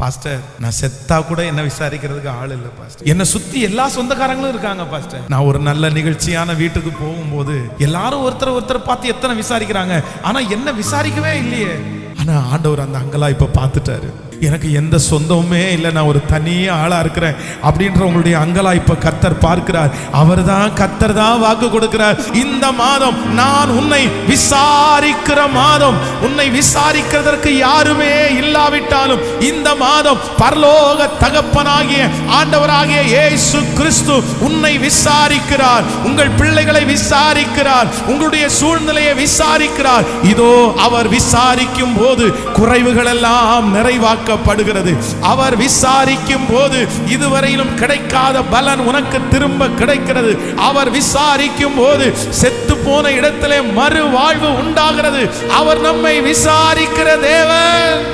Pastor நான் செத்தா கூட என்ன விசாரிக்கிறதுக்கு ஆள் இல்லை பாஸ்டர். என்னை சுத்தி எல்லா சொந்தக்காரங்களும் இருக்காங்க பாஸ்டர். நான் ஒரு நல்ல நிகழ்ச்சியான வீட்டுக்கு போகும்போது எல்லாரும் ஒருத்தர் பார்த்து எத்தனை விசாரிக்கிறாங்க, ஆனா என்ன விசாரிக்கவே இல்லையே. ஆனா ஆண்டவர் அந்த அங்கலாய்ப்பை பார்த்துட்டாரு. எனக்கு எந்த சொந்தமுமே இல்லை, நான் ஒரு தனி ஆளா இருக்கிறேன் அப்படின்ற உங்களுடைய அங்கலாய்ப்பை கர்த்தர் பார்க்கிறார். கர்த்தர் தான் வாக்கு கொடுக்கிறார். இந்த மாதம் நான் உன்னை விசாரிக்கிற மாதம். உன்னை விசாரிக்கிறதற்கு யாருமே இல்லாவிட்டாலும் இந்த மாதம் பரலோக தகப்பனாகிய ஆண்டவராகிய இயேசு கிறிஸ்து உன்னை விசாரிக்கிறார். உங்கள் பிள்ளைகளை விசாரிக்கிறார். உங்களுடைய சூழ்நிலையை விசாரிக்கிறார். இதோ அவர் விசாரிக்கும் போது குறைவுகள் எல்லாம் நிறைவாக்க படுகிறது. அவர் விசாரிக்கும் போது இதுவரையிலும் கிடைக்காத பலன் உனக்கு திரும்ப கிடைக்கிறது. அவர் விசாரிக்கும் போது செத்து போன இடத்திலே மறு வாழ்வு உண்டாகிறது. அவர் நம்மை விசாரிக்கிற தேவன்.